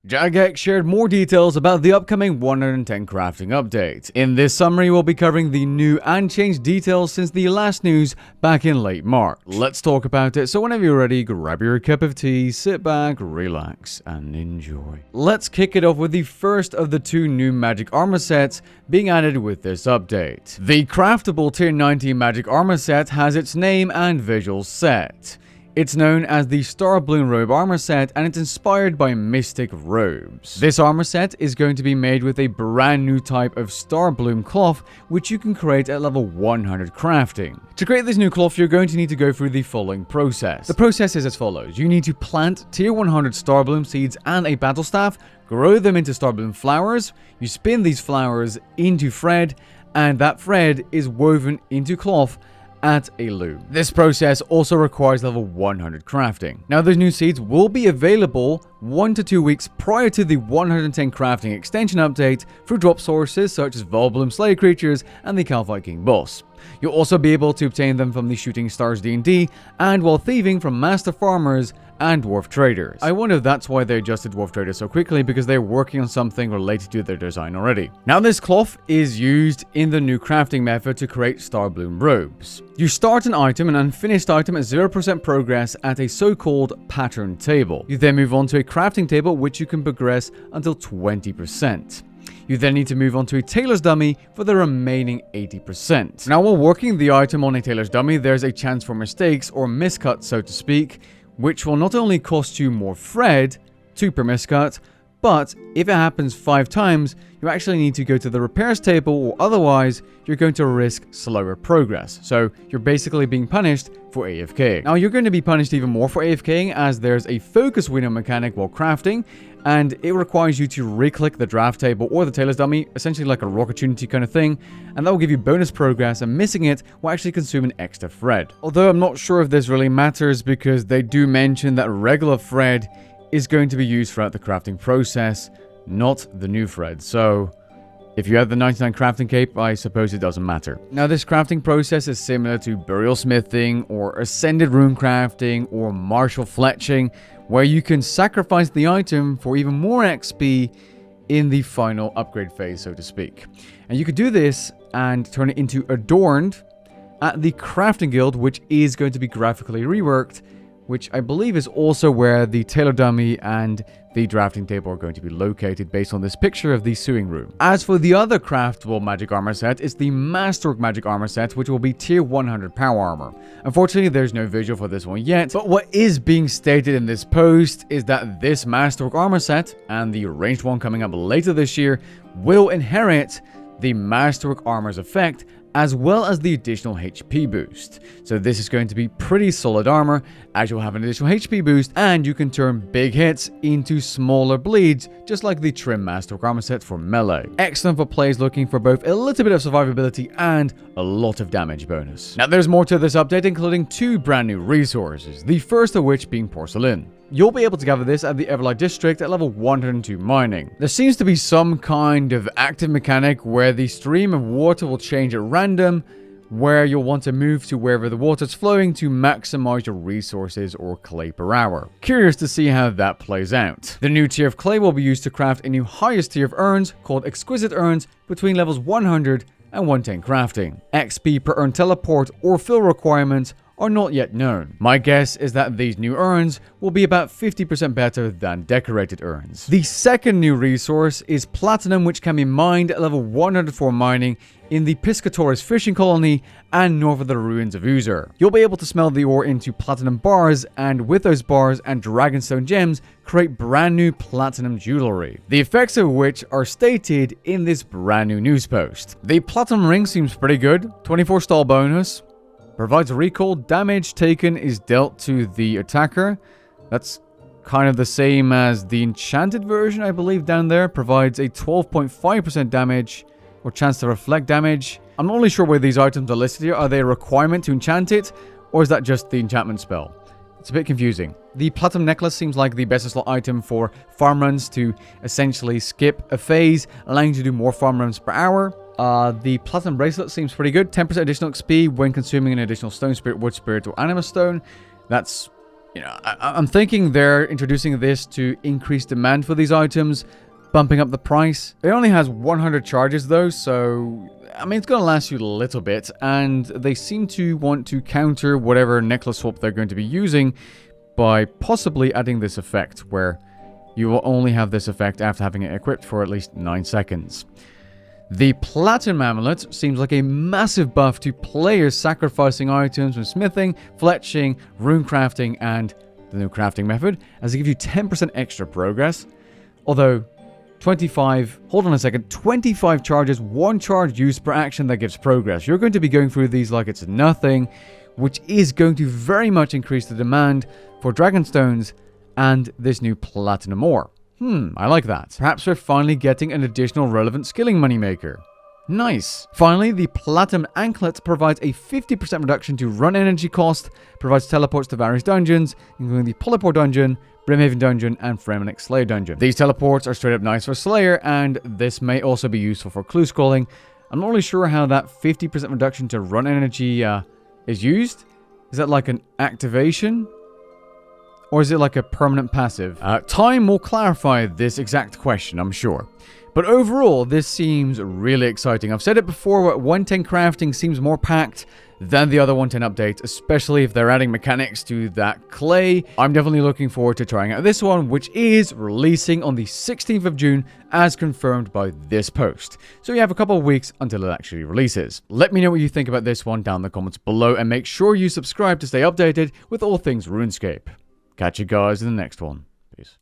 Jagex shared more details about the upcoming 110 crafting update. In this summary, we'll be covering the new and changed details since the last news back in late March. Let's talk about it, so whenever you're ready, grab your cup of tea, sit back, relax, and enjoy. Let's kick it off with the first of the two new magic armor sets being added with this update. The craftable tier 90 magic armor set has its name and visuals set. It's known as the Starbloom robe armor set, and it's inspired by mystic robes. This armor set is going to be made with a brand new type of Starbloom cloth, which you can create at level 100 crafting. To create this new cloth, you're going to need to go through the following process. The process is as follows. You need to plant tier 100 Starbloom seeds and a battle staff, grow them into Starbloom flowers, you spin these flowers into thread, and that thread is woven into cloth at a loom. This process also requires level 100 crafting. Now, those new seeds will be available 1 to 2 weeks prior to the 110 crafting extension update through drop sources such as Volbloom Slayer creatures and the Calvite King boss. You'll also be able to obtain them from the Shooting Stars D&D and while thieving from Master Farmers and Dwarf Traders. I wonder if that's why they adjusted Dwarf Traders so quickly, because they're working on something related to their design already. Now, this cloth is used in the new crafting method to create Starbloom robes. You start an item, an unfinished item, at 0% progress at a so-called pattern table. You then move on to a crafting table, which you can progress until 20%. You then need to move on to a tailor's dummy for the remaining 80%. Now, while working the item on a tailor's dummy, there's a chance for mistakes or miscuts, so to speak, which will not only cost you more thread, 2 per miscut, but if it happens 5 times, you actually need to go to the repairs table, or otherwise you're going to risk slower progress. So you're basically being punished for AFK. Now, you're going to be punished even more for AFKing, as there's a focus window mechanic while crafting, and it requires you to re-click the draft table or the tailor's dummy, essentially like a rock opportunity kind of thing, and that will give you bonus progress, and missing it will actually consume an extra thread. Although I'm not sure if this really matters, because they do mention that regular thread is going to be used throughout the crafting process, not the new thread. So if you have the 99 crafting cape, I suppose it doesn't matter. Now, this crafting process is similar to burial smithing or ascended rune crafting or martial fletching, where you can sacrifice the item for even more XP in the final upgrade phase, so to speak. And you could do this and turn it into adorned at the crafting guild, which is going to be graphically reworked, which I believe is also where the tailor dummy and the drafting table are going to be located based on this picture of the sewing room. As for the other craftable magic armor set, it's the Masterwork magic armor set, which will be tier 100 power armor. Unfortunately, there's no visual for this one yet, but what is being stated in this post is that this Masterwork armor set, and the ranged one coming up later this year, will inherit the Masterwork armor's effect, as well as the additional HP boost. So this is going to be pretty solid armor, as you'll have an additional HP boost, and you can turn big hits into smaller bleeds, just like the Trim Masterwork armor set for melee. Excellent for players looking for both a little bit of survivability and a lot of damage bonus. Now, there's more to this update, including 2 brand new resources, the first of which being Porcelain. You'll be able to gather this at the Everlight District at level 102 mining. There seems to be some kind of active mechanic where the stream of water will change at random, where you'll want to move to wherever the water's flowing to maximize your resources or clay per hour. Curious to see how that plays out. The new tier of clay will be used to craft a new highest tier of urns called Exquisite Urns between levels 100 and 110 crafting. XP per urn teleport or fill requirements are not yet known. My guess is that these new urns will be about 50% better than decorated urns. The second new resource is platinum, which can be mined at level 104 mining in the Piscatoris fishing colony and north of the ruins of Uzur. You'll be able to smelt the ore into platinum bars, and with those bars and dragonstone gems, create brand new platinum jewelry, the effects of which are stated in this brand new news post. The platinum ring seems pretty good, 24 stall bonus, provides recall, damage taken is dealt to the attacker. That's kind of the same as the enchanted version, I believe, down there. Provides a 12.5% damage or chance to reflect damage. I'm not really sure where these items are listed here. Are they a requirement to enchant it, or is that just the enchantment spell? It's a bit confusing. The platinum necklace seems like the best slot item for farm runs to essentially skip a phase, allowing you to do more farm runs per hour. The platinum bracelet seems pretty good. 10% additional XP when consuming an additional stone spirit, wood spirit, or anima stone. That's I'm thinking they're introducing this to increase demand for these items, bumping up the price. It only has 100 charges though, so I mean, it's going to last you a little bit, and they seem to want to counter whatever necklace swap they're going to be using by possibly adding this effect, where you will only have this effect after having it equipped for at least 9 seconds. The Platinum Amulet seems like a massive buff to players sacrificing items from smithing, fletching, rune crafting, and the new crafting method, as it gives you 10% extra progress. Although 25 charges, 1 charge used per action that gives progress. You're going to be going through these like it's nothing, which is going to very much increase the demand for Dragonstones and this new Platinum ore. I like that. Perhaps we're finally getting an additional relevant skilling moneymaker. Nice. Finally, the Platinum Anklet provides a 50% reduction to run energy cost, provides teleports to various dungeons, including the Polypore Dungeon, Brimhaven Dungeon, and Fremennik Slayer Dungeon. These teleports are straight up nice for Slayer, and this may also be useful for clue scrolling. I'm not really sure how that 50% reduction to run energy is used. Is that like an activation? Or is it like a permanent passive? Time will clarify this exact question, I'm sure. But overall, this seems really exciting. I've said it before, but 110 crafting seems more packed than the other 110 updates, especially if they're adding mechanics to that clay. I'm definitely looking forward to trying out this one, which is releasing on the 16th of June, as confirmed by this post. So you have a couple of weeks until it actually releases. Let me know what you think about this one down in the comments below, and make sure you subscribe to stay updated with all things RuneScape. Catch you guys in the next one. Peace.